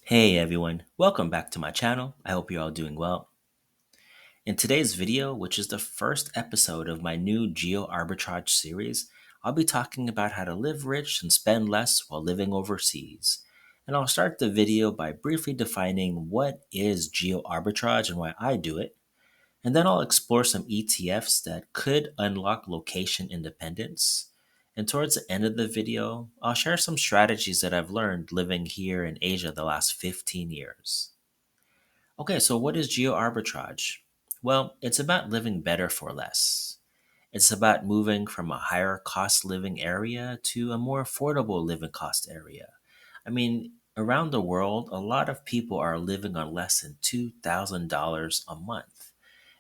Hey everyone, welcome back to my channel. I hope you're all doing well. In today's video, which is the first episode of my new Geoarbitrage series, I'll be talking about how to live rich and spend less while living overseas. And I'll start the video by briefly defining what is geoarbitrage and why I do it. And then I'll explore some ETFs that could unlock location independence. And towards the end of the video, I'll share some strategies that I've learned living here in Asia the last 15 years. Okay, so what is geoarbitrage? Well, it's about living better for less. It's about moving from a higher cost living area to a more affordable living cost area. Around the world, a lot of people are living on less than $2,000 a month.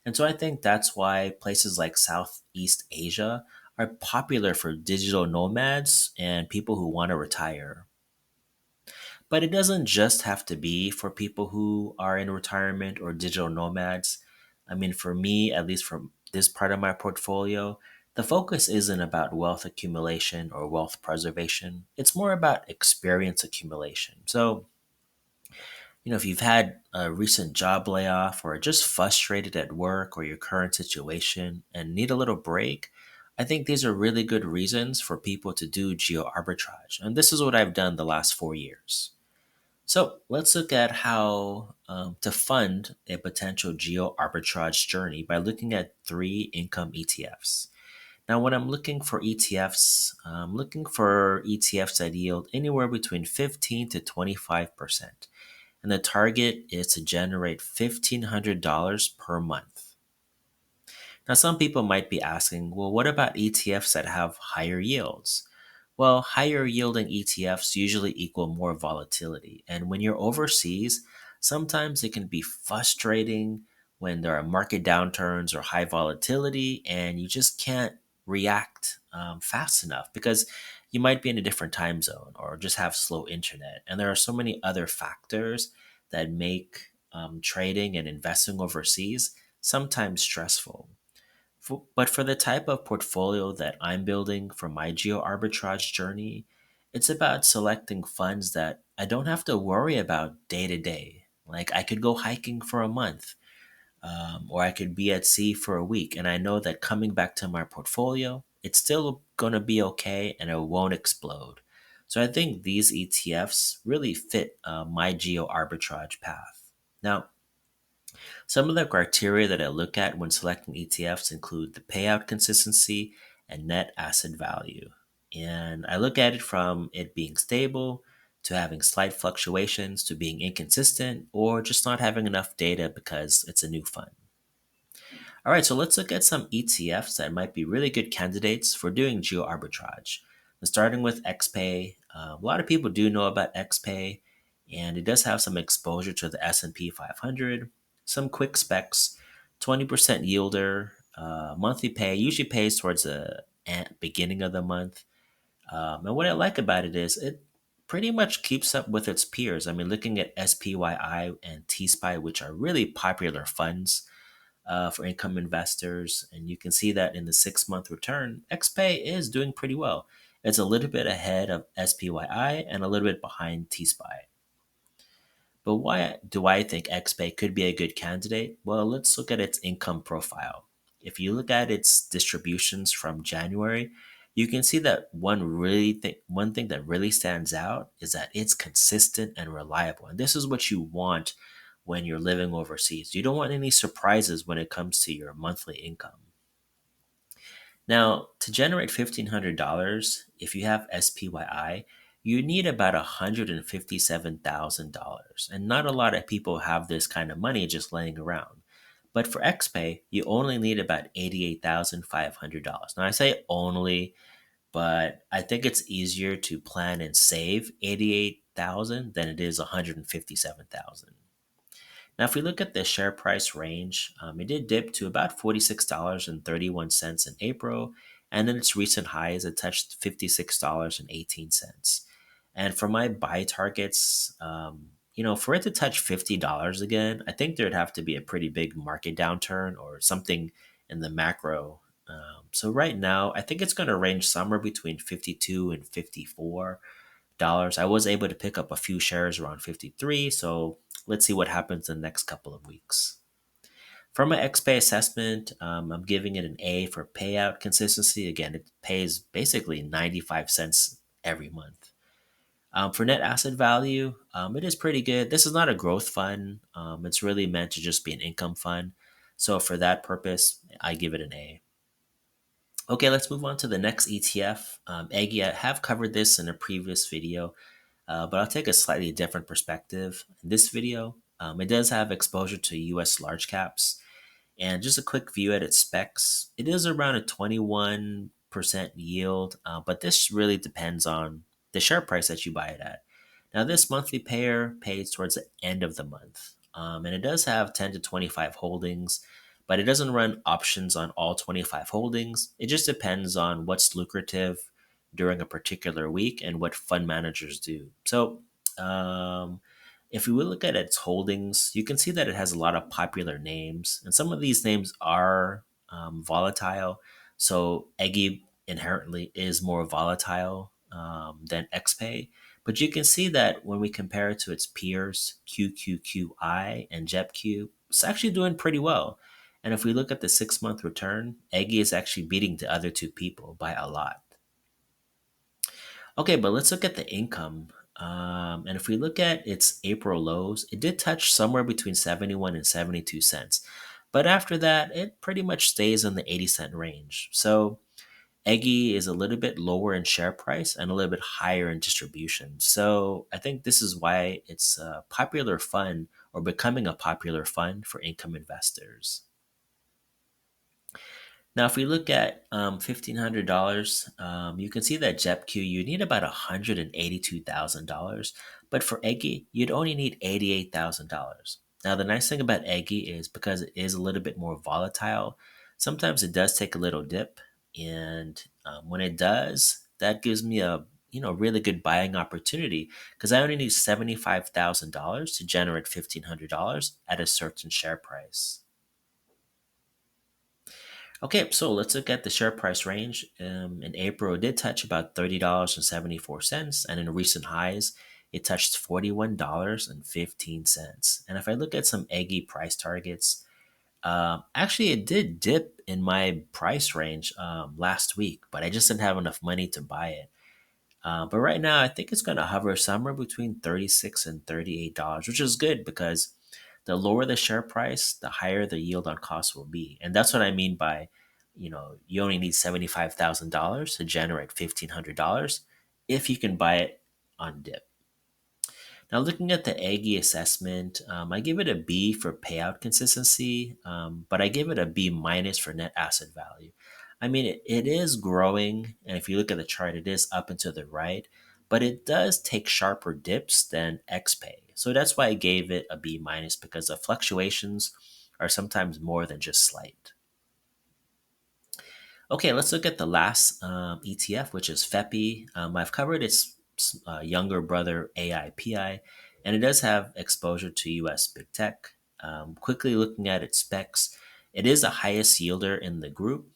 And so I think that's why places like Southeast Asia are popular for digital nomads and people who want to retire. But it doesn't just have to be for people who are in retirement or digital nomads. For me, at least from this part of my portfolio, the focus isn't about wealth accumulation or wealth preservation. It's more about experience accumulation. So, if you've had a recent job layoff or just frustrated at work or your current situation and need a little break, I think these are really good reasons for people to do geo arbitrage. And this is what I've done the last 4 years. So let's look at how to fund a potential geo arbitrage journey by looking at three income ETFs. Now, when I'm looking for ETFs, I'm looking for ETFs that yield anywhere between 15 to 25%. And the target is to generate $1,500 per month. Now, some people might be asking, well, what about ETFs that have higher yields? Well, higher yielding ETFs usually equal more volatility. And when you're overseas, sometimes it can be frustrating when there are market downturns or high volatility, and you just can't react fast enough because you might be in a different time zone or just have slow internet. And there are so many other factors that make trading and investing overseas sometimes stressful. But for the type of portfolio that I'm building for my geo arbitrage journey, it's about selecting funds that I don't have to worry about day to day. Like I could go hiking for a month, or I could be at sea for a week, and I know that coming back to my portfolio, it's still going to be okay and it won't explode. So I think these ETFs really fit my geo arbitrage path. Now, some of the criteria that I look at when selecting ETFs include the payout consistency and net asset value. And I look at it from it being stable to having slight fluctuations to being inconsistent or just not having enough data because it's a new fund. All right, so let's look at some ETFs that might be really good candidates for doing geo arbitrage. Starting with XPay, a lot of people do know about XPay, and it does have some exposure to the S&P 500. Some quick specs: 20% yielder, monthly pay usually pays towards the beginning of the month. And what I like about it is it pretty much keeps up with its peers. Looking at SPYI and T-SPY, which are really popular funds for income investors. And you can see that in the 6 month return, XPay is doing pretty well. It's a little bit ahead of SPYI and a little bit behind T-SPY. But why do I think XPay could be a good candidate? Well, let's look at its income profile. If you look at its distributions from January, you can see that one thing that really stands out is that it's consistent and reliable. And this is what you want when you're living overseas. You don't want any surprises when it comes to your monthly income. Now, to generate $1,500, if you have SPYI, you need about $157,000. And not a lot of people have this kind of money just laying around. But for XPay, you only need about $88,500. Now, I say only, but I think it's easier to plan and save 88,000 than it is 157,000. Now, if we look at the share price range, it did dip to about $46.31 in April, and then its recent highs, it touched $56.18. And for my buy targets, for it to touch $50 again, I think there'd have to be a pretty big market downturn or something in the macro. So right now, I think it's going to range somewhere between 52 and 54. I was able to pick up a few shares around 53, so let's see what happens in the next couple of weeks. For my XPay assessment, I'm giving it an A for payout consistency. Again, it pays basically 95 cents every month. For net asset value, it is pretty good. This is not a growth fund. It's really meant to just be an income fund. So for that purpose, I give it an A. Okay, let's move on to the next ETF. Aggie, I have covered this in a previous video, but I'll take a slightly different perspective. In this video, it does have exposure to US large caps. And just a quick view at its specs, it is around a 21% yield, but this really depends on the share price that you buy it at. Now, this monthly payer pays towards the end of the month, and it does have 10 to 25 holdings, but it doesn't run options on all 25 holdings. It just depends on what's lucrative during a particular week and what fund managers do. So, if we will look at its holdings, you can see that it has a lot of popular names, and some of these names are volatile. So Eggy inherently is more volatile than XPay. But you can see that when we compare it to its peers, QQQI and JEPQ, it's actually doing pretty well. And if we look at the 6 month return, Eggy is actually beating the other two people by a lot. Okay, but let's look at the income. And if we look at its April lows, it did touch somewhere between 71 and 72 cents. But after that, it pretty much stays in the 80-cent range. So Eggy is a little bit lower in share price and a little bit higher in distribution. So I think this is why it's a popular fund or becoming a popular fund for income investors. Now, if we look at $1,500, you can see that JEPQ, you need about $182,000. But for Eggy, you'd only need $88,000. Now, the nice thing about Eggy is because it is a little bit more volatile, sometimes it does take a little dip. And when it does, that gives me a really good buying opportunity because I only need $75,000 to generate $1,500 at a certain share price. Okay, so let's look at the share price range. In April, it did touch about $30.74, and in recent highs, it touched $41.15. And if I look at some Eggy price targets, actually, it did dip in my price range last week, but I just didn't have enough money to buy it. But right now, I think it's going to hover somewhere between $36 and $38, which is good because the lower the share price, the higher the yield on cost will be. And that's what I mean by, you only need $75,000 to generate $1,500 if you can buy it on dip. Now, looking at the Aggie assessment, I give it a B for payout consistency, but I give it a B minus for net asset value. I mean, it is growing, and if you look at the chart, it is up and to the right, but it does take sharper dips than XPay. So that's why I gave it a B minus because the fluctuations are sometimes more than just slight. Okay, let's look at the last ETF, which is FEPI. I've covered its younger brother AIPI, and it does have exposure to US big tech. Quickly looking at its specs, it is the highest yielder in the group,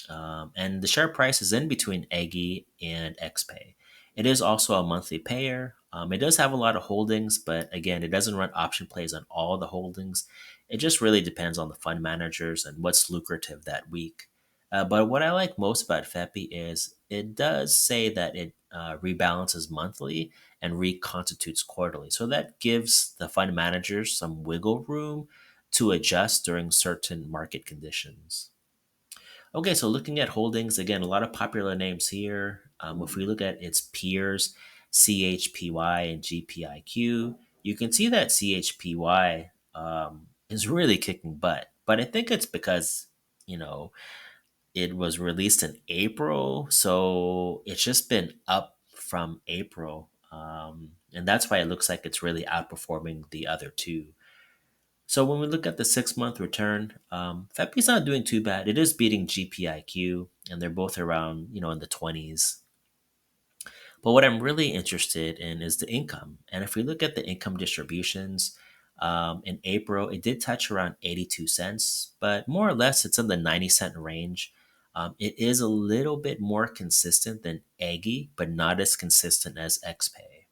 and the share price is in between Aggie and XPay. It is also a monthly payer. It does have a lot of holdings, but again, it doesn't run option plays on all the holdings. It just really depends on the fund managers and what's lucrative that week. But what I like most about FEPI is it does say that it rebalances monthly and reconstitutes quarterly. So that gives the fund managers some wiggle room to adjust during certain market conditions. Okay, so looking at holdings, again, a lot of popular names here. If we look at its peers, CHPY and GPIQ, you can see that CHPY is really kicking butt. But I think it's because, you know, it was released in April, so it's just been up from April, and that's why it looks like it's really outperforming the other two. So when we look at the 6 month return, FEPI's not doing too bad. It is beating GPIQ, and they're both around in the 20s. But what I'm really interested in is the income. And if we look at the income distributions, in April, it did touch around 82 cents, but more or less it's in the 90-cent range. It is a little bit more consistent than Aggie, but not as consistent as XPay.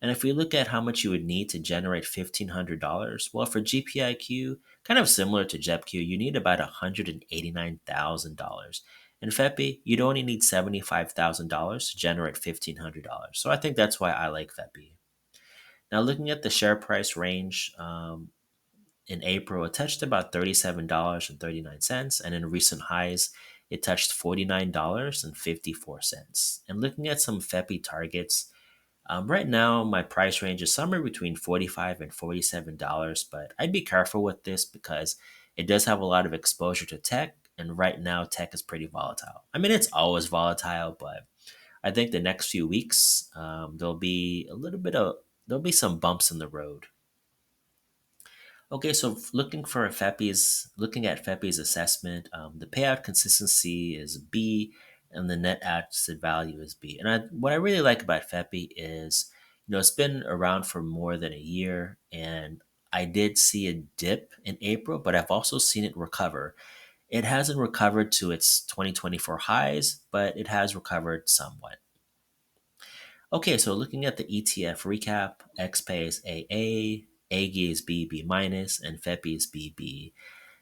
And if we look at how much you would need to generate $1,500, well, for GPIQ, kind of similar to JEPQ, you need about $189,000. In FEPI, you'd only need $75,000 to generate $1,500. So I think that's why I like FEPI. Now, looking at the share price range, in April, it touched about $37.39, and in recent highs, it touched $49.54. And looking at some FEPI targets, right now, my price range is somewhere between $45 and $47, but I'd be careful with this because it does have a lot of exposure to tech, and right now, tech is pretty volatile. I mean, it's always volatile, but I think the next few weeks, there'll be some bumps in the road. Okay, so looking at FEPI's assessment, the payout consistency is B, and the net asset value is B. And what I really like about FEPI is, it's been around for more than a year, and I did see a dip in April, but I've also seen it recover. It hasn't recovered to its 2024 highs, but it has recovered somewhat. Okay, so looking at the ETF recap, XPay is AA, AGI is B minus, and FEPI is BB.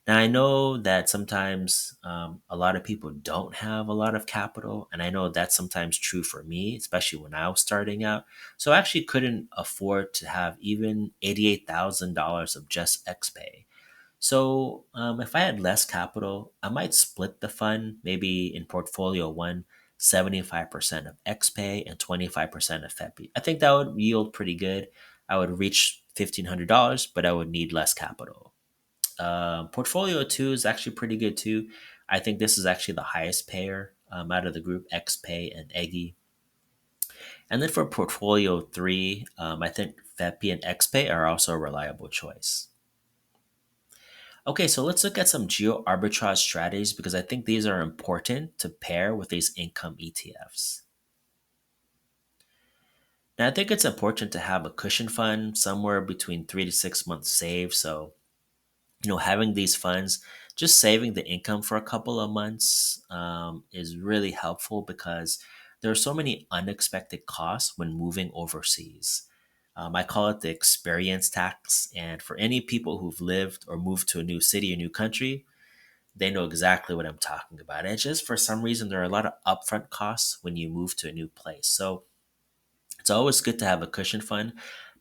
Now I know that sometimes a lot of people don't have a lot of capital, and I know that's sometimes true for me, especially when I was starting out. So I actually couldn't afford to have even $88,000 of just XPay. So, if I had less capital, I might split the fund, maybe in portfolio one, 75% of XPay and 25% of FEPI. I think that would yield pretty good. I would reach $1,500, but I would need less capital. Portfolio two is actually pretty good too. I think this is actually the highest payer out of the group, XPay and EGI. And then for portfolio three, I think FEPI and XPay are also a reliable choice. Okay, so let's look at some geo arbitrage strategies because I think these are important to pair with these income ETFs. Now, I think it's important to have a cushion fund somewhere between 3 to 6 months saved. So, having these funds, just saving the income for a couple of months is really helpful because there are so many unexpected costs when moving overseas. I call it the experience tax. And for any people who've lived or moved to a new city or new country, they know exactly what I'm talking about. It's just for some reason there are a lot of upfront costs when you move to a new place. So it's always good to have a cushion fund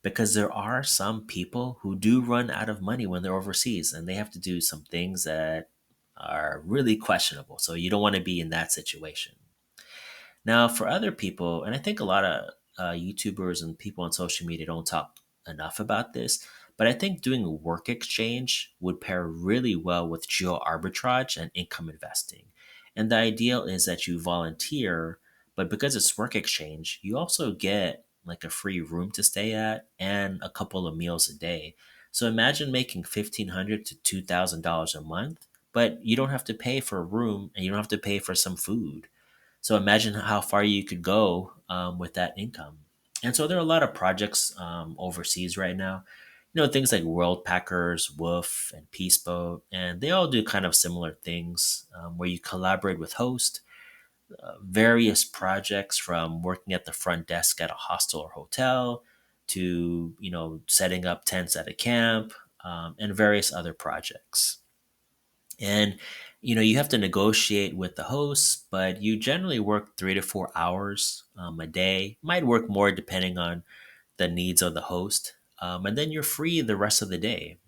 because there are some people who do run out of money when they're overseas and they have to do some things that are really questionable. So you don't want to be in that situation. Now, for other people, and I think a lot of YouTubers and people on social media don't talk enough about this, but I think doing work exchange would pair really well with geo arbitrage and income investing. And the ideal is that you volunteer, but because it's work exchange, you also get like a free room to stay at and a couple of meals a day. So imagine making $1,500 to $2,000 a month, but you don't have to pay for a room and you don't have to pay for some food. So imagine how far you could go with that income. And so there are a lot of projects overseas right now. Things like World Packers, Woof, and Peace Boat, and they all do kind of similar things where you collaborate with hosts, various projects from working at the front desk at a hostel or hotel to, setting up tents at a camp and various other projects. And you have to negotiate with the host, but you generally work 3 to 4 hours a day. Might work more depending on the needs of the host, and then you're free the rest of the day.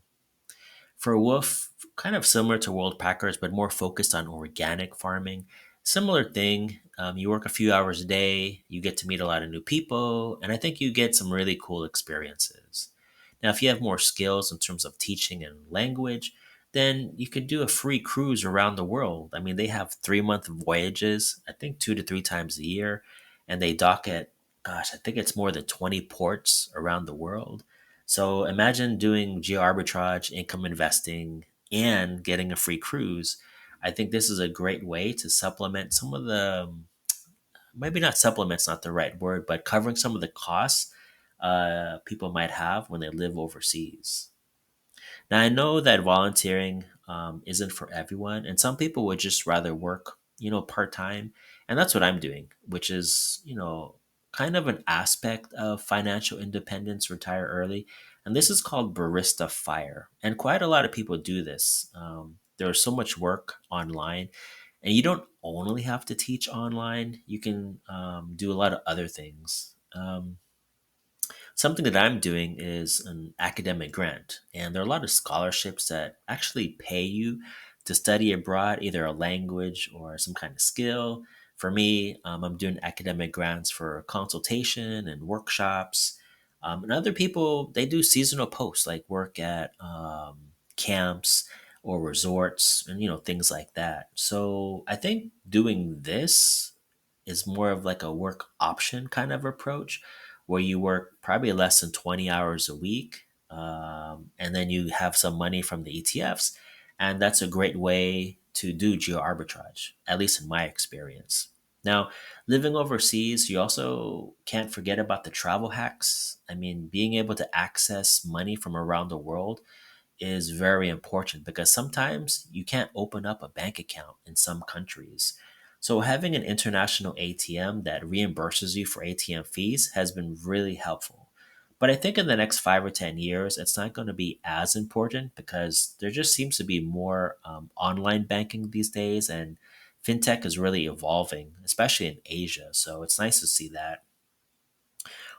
For Wolf, kind of similar to World Packers, but more focused on organic farming. Similar thing. You work a few hours a day, you get to meet a lot of new people, and I think you get some really cool experiences. Now, if you have more skills in terms of teaching and language, then you could do a free cruise around the world. I mean, they have 3 month voyages, I think 2 to 3 times a year, and they dock at, gosh, I think it's more than 20 ports around the world. So imagine doing geo arbitrage, income investing, and getting a free cruise. I think this is a great way to supplement some of the, maybe not supplement's not the right word, but covering some of the costs people might have when they live overseas. Now, I know that volunteering isn't for everyone, and some people would just rather work, part time. And that's what I'm doing, which is, kind of an aspect of financial independence, retire early. And this is called barista fire. And quite a lot of people do this. There's so much work online, and you don't only have to teach online, you can do a lot of other things. Something that I'm doing is an academic grant, and there are a lot of scholarships that actually pay you to study abroad, either a language or some kind of skill. For me, I'm doing academic grants for consultation and workshops. And other people, they do seasonal posts like work at camps or resorts and things like that. So I think doing this is more of like a work option kind of approach where you work probably less than 20 hours a week, and then you have some money from the ETFs. And that's a great way to do geo arbitrage, at least in my experience. Now, living overseas, you also can't forget about the travel hacks. I mean, being able to access money from around the world is very important because sometimes you can't open up a bank account in some countries. So having an international ATM that reimburses you for ATM fees has been really helpful. But I think in the next 5 or 10 years, it's not going to be as important because there just seems to be more online banking these days, and fintech is really evolving, especially in Asia. So it's nice to see that.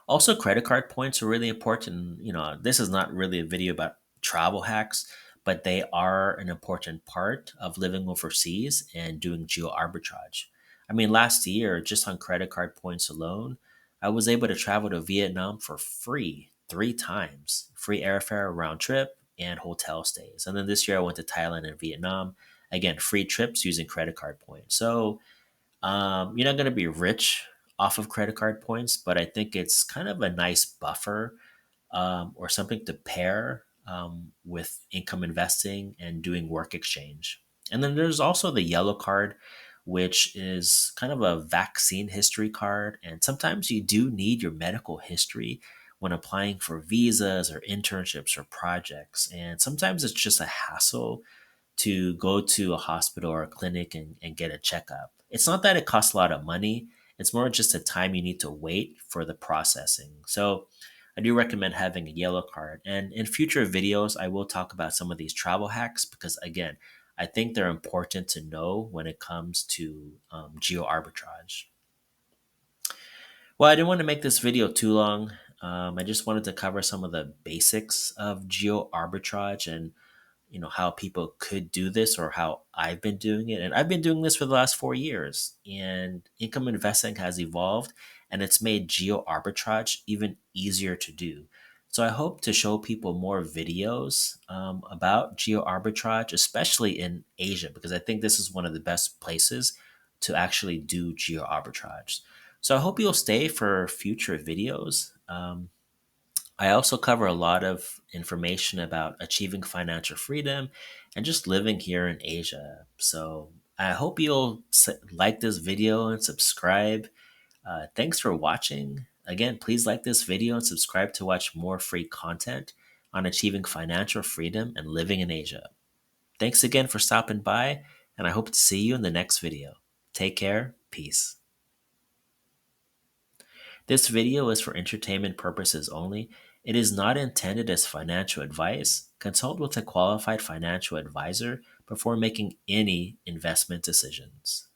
Also, credit card points are really important. This is not really a video about travel hacks, but they are an important part of living overseas and doing geo arbitrage. I mean, last year, just on credit card points alone, I was able to travel to Vietnam for free 3 times, free airfare round trip and hotel stays. And then this year, I went to Thailand and Vietnam. Again, free trips using credit card points. So you're not going to be rich off of credit card points, but I think it's kind of a nice buffer or something to pair with income investing and doing work exchange. And then there's also the yellow card, which is kind of a vaccine history card. And sometimes you do need your medical history when applying for visas or internships or projects. And sometimes it's just a hassle to go to a hospital or a clinic and get a checkup. It's not that it costs a lot of money, it's more just the time you need to wait for the processing. So I do recommend having a yellow card. And in future videos, I will talk about some of these travel hacks because, again, I think they're important to know when it comes to geo arbitrage. Well, I didn't want to make this video too long. I just wanted to cover some of the basics of geo arbitrage and how people could do this or how I've been doing it. And I've been doing this for the last 4 years. And income investing has evolved and it's made geo arbitrage even easier to do. So I hope to show people more videos about geo arbitrage, especially in Asia, because I think this is one of the best places to actually do geo arbitrage. So I hope you'll stay for future videos. I also cover a lot of information about achieving financial freedom and just living here in Asia. So I hope you'll like this video and subscribe. Thanks for watching. Again, please like this video and subscribe to watch more free content on achieving financial freedom and living in Asia. Thanks again for stopping by, and I hope to see you in the next video. Take care. Peace. This video is for entertainment purposes only. It is not intended as financial advice. Consult with a qualified financial advisor before making any investment decisions.